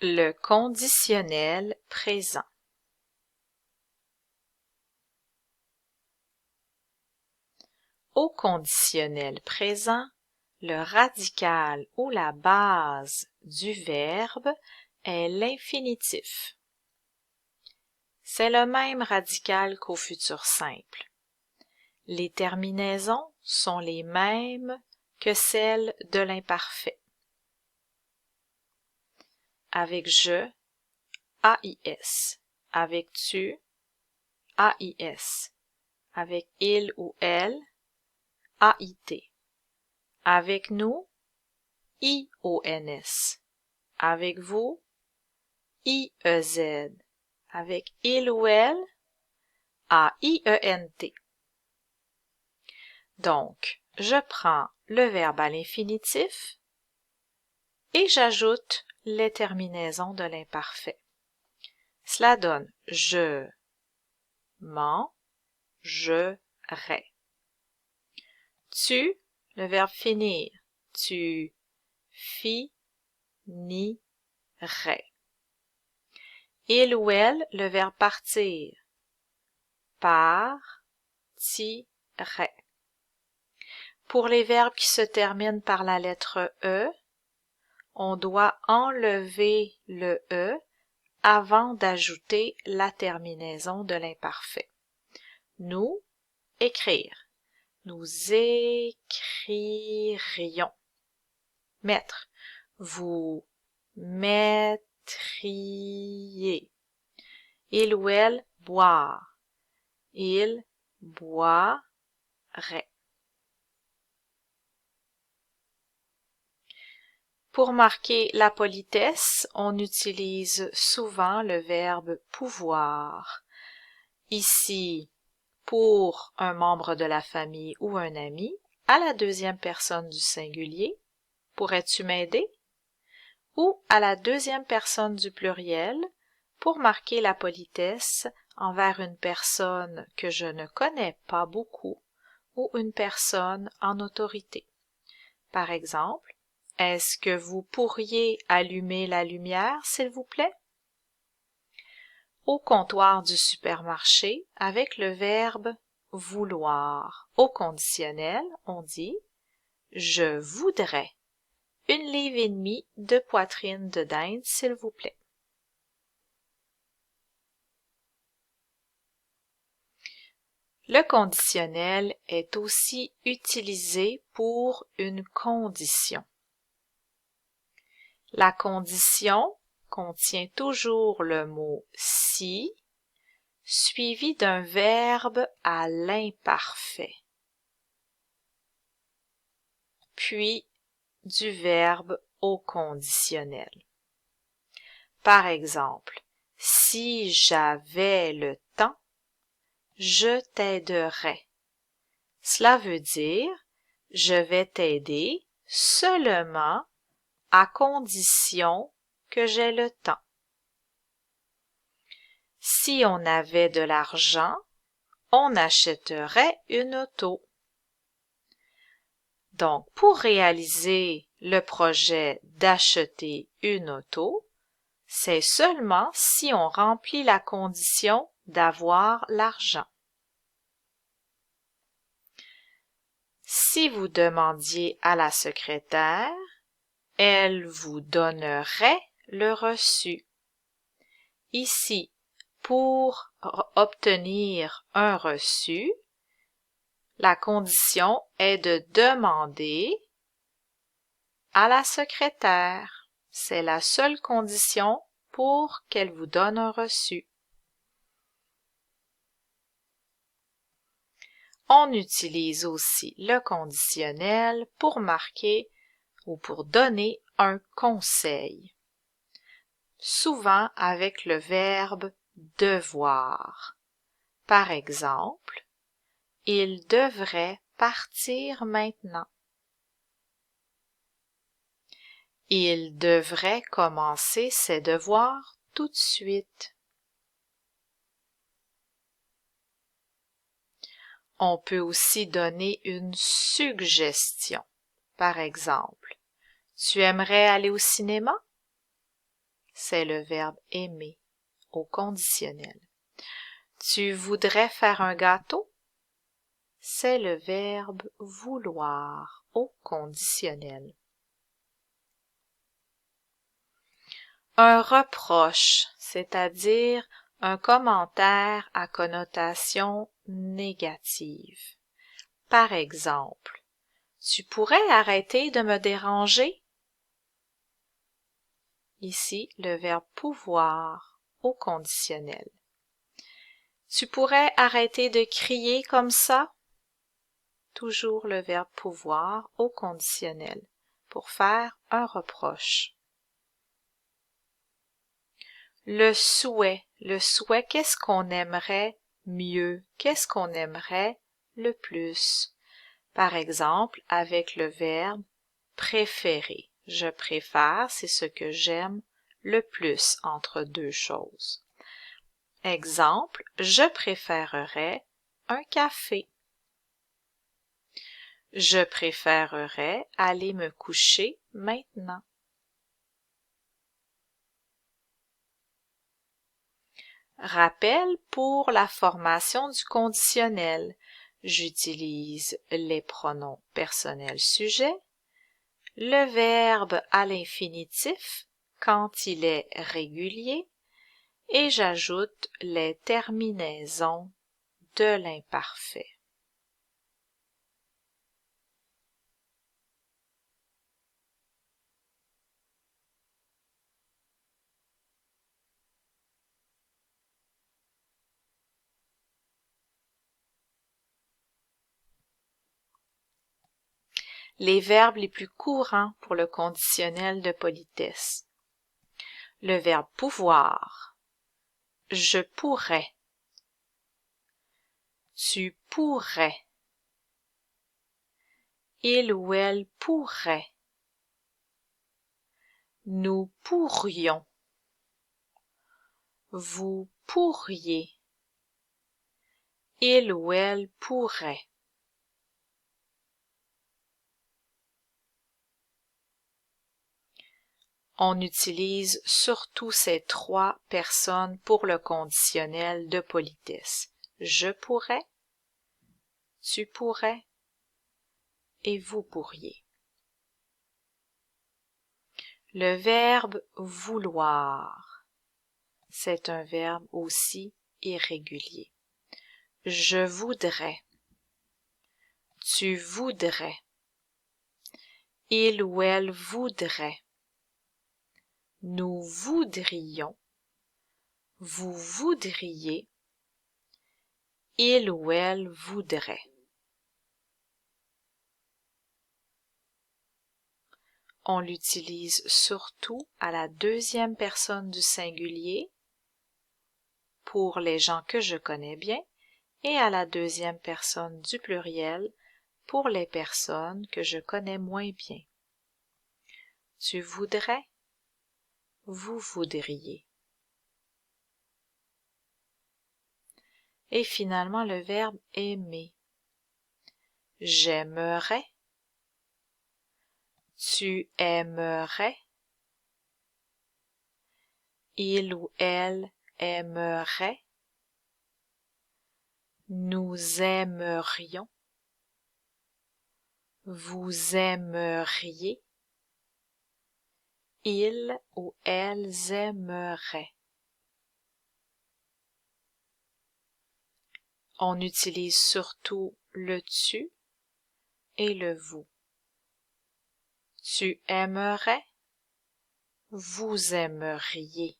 Le conditionnel présent. Au conditionnel présent, le radical ou la base du verbe est l'infinitif. C'est le même radical qu'au futur simple. Les terminaisons sont les mêmes que celles de l'imparfait. Avec je, AIS. Avec tu, AIS. Avec il ou elle, AIT. Avec nous, IONS. Avec vous, IEZ. Avec il ou elle, AIENT. Donc, je prends le verbe à l'infinitif et j'ajoute les terminaisons de l'imparfait. Cela donne je mangerai. Tu, le verbe finir, tu finirais. Il ou elle, le verbe partir, partirait. Pour les verbes qui se terminent par la lettre E, on doit enlever le E avant d'ajouter la terminaison de l'imparfait. Nous, écrire. Nous écririons. Mettre. Vous mettriez. Il ou elle, boire. Il boirait. Pour marquer la politesse, on utilise souvent le verbe pouvoir. Ici, pour un membre de la famille ou un ami, à la deuxième personne du singulier, pourrais-tu m'aider? Ou à la deuxième personne du pluriel, pour marquer la politesse envers une personne que je ne connais pas beaucoup ou une personne en autorité. Par exemple, est-ce que vous pourriez allumer la lumière, s'il vous plaît? Au comptoir du supermarché, avec le verbe vouloir. Au conditionnel, on dit « Je voudrais 1,5 livre de poitrine de dinde, s'il vous plaît. » Le conditionnel est aussi utilisé pour une condition. La condition contient toujours le mot « si » suivi d'un verbe à l'imparfait, puis du verbe au conditionnel. Par exemple, si j'avais le temps, je t'aiderais. Cela veut dire je vais t'aider seulement à condition que j'aie le temps. Si on avait de l'argent, on achèterait une auto. Donc, pour réaliser le projet d'acheter une auto, c'est seulement si on remplit la condition d'avoir l'argent. Si vous demandiez à la secrétaire, elle vous donnerait le reçu. Ici, pour obtenir un reçu, la condition est de demander à la secrétaire. C'est la seule condition pour qu'elle vous donne un reçu. On utilise aussi le conditionnel pour marquer ou pour donner un conseil, souvent avec le verbe devoir. Par exemple, il devrait partir maintenant. Il devrait commencer ses devoirs tout de suite. On peut aussi donner une suggestion. Par exemple, tu aimerais aller au cinéma? c'est le verbe aimer au conditionnel. Tu voudrais faire un gâteau? C'est le verbe vouloir au conditionnel. Un reproche, c'est-à-dire un commentaire à connotation négative. Par exemple, tu pourrais arrêter de me déranger? Ici, le verbe pouvoir au conditionnel. Tu pourrais arrêter de crier comme ça? Toujours le verbe pouvoir au conditionnel pour faire un reproche. Le souhait, qu'est-ce qu'on aimerait mieux? Qu'est-ce qu'on aimerait le plus? Par exemple, avec le verbe préférer. Je préfère, c'est ce que j'aime le plus entre deux choses. Exemple, je préférerais un café. Je préférerais aller me coucher maintenant. Rappel pour la formation du conditionnel. J'utilise les pronoms personnels sujets, le verbe à l'infinitif quand il est régulier et j'ajoute les terminaisons de l'imparfait. Les verbes les plus courants pour le conditionnel de politesse. Le verbe pouvoir. Je pourrais. Tu pourrais. Il ou elle pourrait. Nous pourrions. Vous pourriez. Il ou elle pourrait. On utilise surtout ces trois personnes pour le conditionnel de politesse. Je pourrais, tu pourrais et vous pourriez. Le verbe vouloir, c'est un verbe aussi irrégulier. Je voudrais, tu voudrais, il ou elle voudrait, nous voudrions, vous voudriez, il ou elle voudrait. On l'utilise surtout à la deuxième personne du singulier pour les gens que je connais bien et à la deuxième personne du pluriel pour les personnes que je connais moins bien. Tu voudrais, vous voudriez. Et finalement le verbe aimer. J'aimerais, tu aimerais, il ou elle aimerait, nous aimerions, vous aimeriez, ils ou elles aimeraient. On utilise surtout le tu et le vous. Tu aimerais, vous aimeriez.